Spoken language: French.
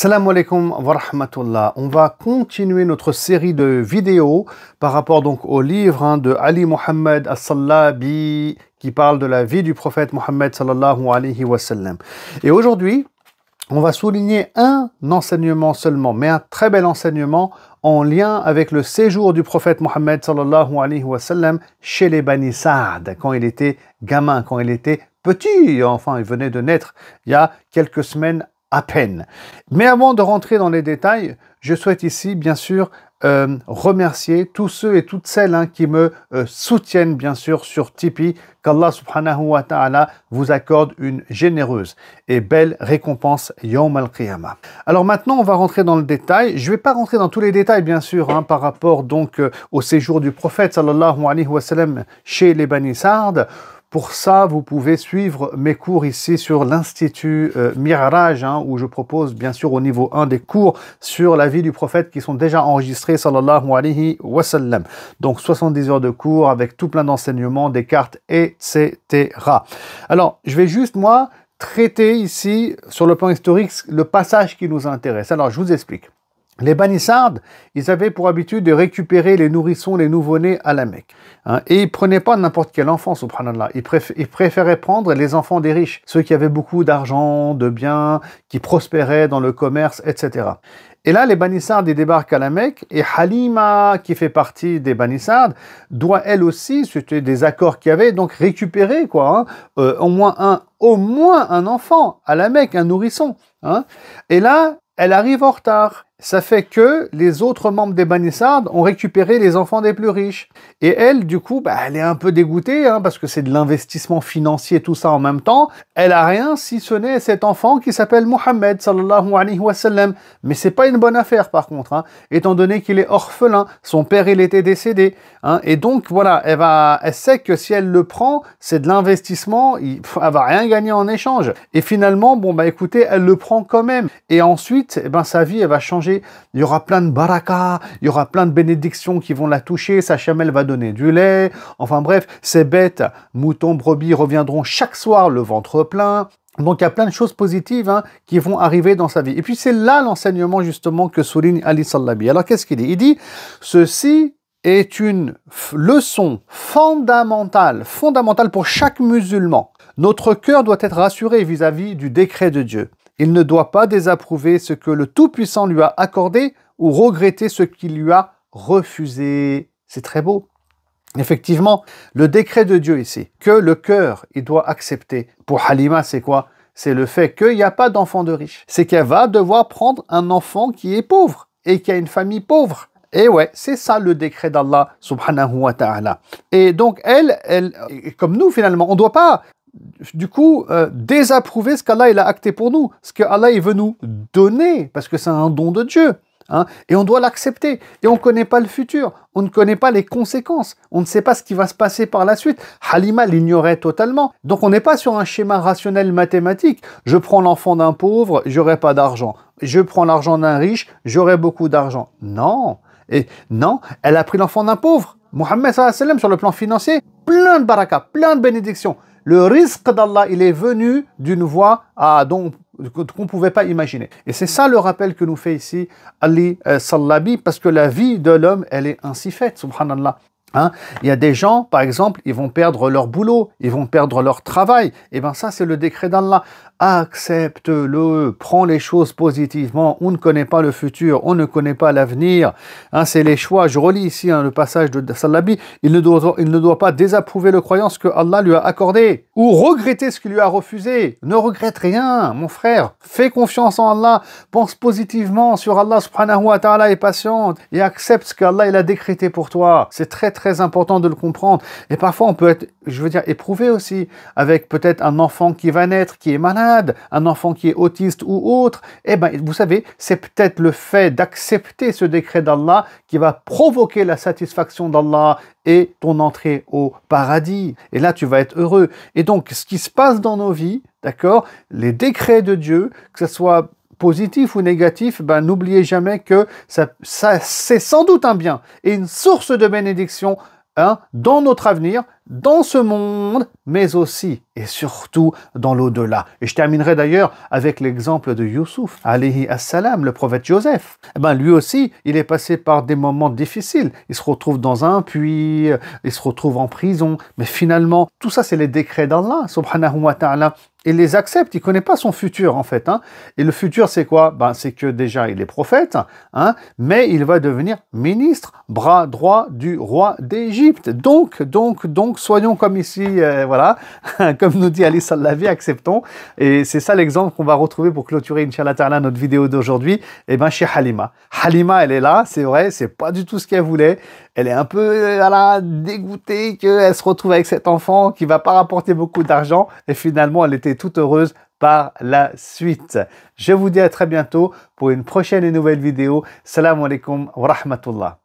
Salam alaikum wa rahmatullah. On va continuer notre série de vidéos par rapport donc au livre de Ali Mohammed As-Sallabi qui parle de la vie du prophète Mohammed sallallahu alayhi wa sallam. Et aujourd'hui, on va souligner un enseignement seulement, mais un très bel enseignement en lien avec le séjour du prophète Mohammed sallallahu alayhi wa sallam chez les Bani Sa'd, quand il était gamin, quand il était petit, enfin il venait de naître il y a quelques semaines à peine. Mais avant de rentrer dans les détails, je souhaite ici, bien sûr, remercier tous ceux et toutes celles qui me soutiennent, bien sûr, sur Tipeee. Qu'Allah subhanahu wa ta'ala vous accorde une généreuse et belle récompense Yawm al-Qiyamah. Alors maintenant, on va rentrer dans le détail. Je ne vais pas rentrer dans tous les détails, bien sûr, par rapport donc au séjour du prophète sallallahu alayhi wa sallam chez les Bani Sa'd. Pour ça, vous pouvez suivre mes cours ici sur l'Institut Miraj, où je propose bien sûr au niveau 1 des cours sur la vie du prophète qui sont déjà enregistrés, sallallahu alayhi wa sallam. Donc 70 heures de cours avec tout plein d'enseignements, des cartes, etc. Alors, je vais juste, moi, traiter ici, sur le plan historique, le passage qui nous intéresse. Alors, je vous explique. Les Bani Sa'd, ils avaient pour habitude de récupérer les nourrissons, les nouveau-nés à la Mecque. Et ils ne prenaient pas n'importe quel enfant, subhanallah. Ils préféraient prendre les enfants des riches, ceux qui avaient beaucoup d'argent, de biens, qui prospéraient dans le commerce, etc. Et là, les Bani Sa'd, ils débarquent à la Mecque, et Halima, qui fait partie des Bani Sa'd, doit elle aussi, c'était des accords qu'il y avait, donc récupérer, au moins un enfant à la Mecque, un nourrisson. Et là, elle arrive en retard. Ça fait que les autres membres des Bani Sa'd ont récupéré les enfants des plus riches. Et elle, du coup, elle est un peu dégoûtée, parce que c'est de l'investissement financier, tout ça en même temps. Elle a rien si ce n'est cet enfant qui s'appelle Mohammed, sallallahu alayhi wa sallam. Mais c'est pas une bonne affaire, par contre, étant donné qu'il est orphelin. Son père, il était décédé. Et donc, voilà, elle sait que si elle le prend, c'est de l'investissement, elle va rien gagner en échange. Et finalement, écoutez, elle le prend quand même. Et ensuite, sa vie, elle va changer. Il y aura plein de baraka, il y aura plein de bénédictions qui vont la toucher, sa chamelle va donner du lait, enfin bref, ses bêtes, moutons, brebis reviendront chaque soir le ventre plein. Donc il y a plein de choses positives qui vont arriver dans sa vie. Et puis c'est là l'enseignement justement que souligne Ali Sallabi. Alors qu'est-ce qu'il dit? Il dit, ceci est une leçon fondamentale pour chaque musulman. Notre cœur doit être rassuré vis-à-vis du décret de Dieu. Il ne doit pas désapprouver ce que le Tout-Puissant lui a accordé ou regretter ce qu'il lui a refusé. C'est très beau. Effectivement, le décret de Dieu ici, que le cœur, il doit accepter. Pour Halima, c'est quoi? C'est le fait qu'il n'y a pas d'enfant de riche. C'est qu'elle va devoir prendre un enfant qui est pauvre et qui a une famille pauvre. Et ouais, c'est ça le décret d'Allah subhanahu wa ta'ala. Et donc, elle, comme nous finalement, on ne doit pas du coup, désapprouver ce qu'Allah il a acté pour nous, ce qu'Allah il veut nous donner, parce que c'est un don de Dieu. Et on doit l'accepter. Et on ne connaît pas le futur, on ne connaît pas les conséquences, on ne sait pas ce qui va se passer par la suite. Halima l'ignorait totalement. Donc on n'est pas sur un schéma rationnel mathématique. Je prends l'enfant d'un pauvre, j'aurai pas d'argent. Je prends l'argent d'un riche, j'aurai beaucoup d'argent. Non. Et non, elle a pris l'enfant d'un pauvre. Mohammed sallallahu alayhi wa sallam, sur le plan financier, plein de baraka, plein de bénédictions. Le risque d'Allah, il est venu d'une voie qu'on ne pouvait pas imaginer. Et c'est ça le rappel que nous fait ici Ali Sallabi, parce que la vie de l'homme, elle est ainsi faite, subhanallah. Il y a des gens, par exemple, ils vont perdre leur boulot, ils vont perdre leur travail. Et bien ça, c'est le décret d'Allah. Accepte-le, prends les choses positivement. On ne connaît pas le futur, on ne connaît pas l'avenir. C'est les choix. Je relis ici le passage de Sallabi. Il ne doit pas désapprouver le croyance que Allah lui a accordé ou regretter ce qu'il lui a refusé. Ne regrette rien, mon frère. Fais confiance en Allah. Pense positivement sur Allah subhanahu wa ta'ala et patiente. Et accepte ce qu'Allah il a décrété pour toi. C'est très très important de le comprendre. Et parfois on peut être, éprouvé aussi avec peut-être un enfant qui va naître, qui est malade, un enfant qui est autiste ou autre. Vous savez, c'est peut-être le fait d'accepter ce décret d'Allah qui va provoquer la satisfaction d'Allah et ton entrée au paradis. Et là, tu vas être heureux. Et donc, ce qui se passe dans nos vies, d'accord, les décrets de Dieu, que ce soit positif ou négatif, n'oubliez jamais que ça c'est sans doute un bien et une source de bénédiction dans notre avenir, dans ce monde, mais aussi et surtout dans l'au-delà. Et je terminerai d'ailleurs avec l'exemple de Youssouf, alayhi assalam, le prophète Joseph. Eh ben, lui aussi, il est passé par des moments difficiles. Il se retrouve dans un puits, il se retrouve en prison. Mais finalement, tout ça, c'est les décrets d'Allah, subhanahu wa ta'ala. Il les accepte, il ne connaît pas son futur en fait. Et le futur c'est quoi? C'est que déjà il est prophète, mais il va devenir ministre, bras droit du roi d'Égypte. Donc, soyons comme ici, voilà, comme nous dit Ali Sallavi, acceptons. Et c'est ça l'exemple qu'on va retrouver pour clôturer, Inch'Allah Ta'ala, notre vidéo d'aujourd'hui. Et chez Halima. Halima, elle est là, c'est vrai, c'est pas du tout ce qu'elle voulait. Elle est un peu dégoûtée qu'elle se retrouve avec cet enfant qui va pas rapporter beaucoup d'argent. Et finalement, elle était toute heureuse par la suite. Je vous dis à très bientôt pour une prochaine et nouvelle vidéo. Salam alaikum wa rahmatullah.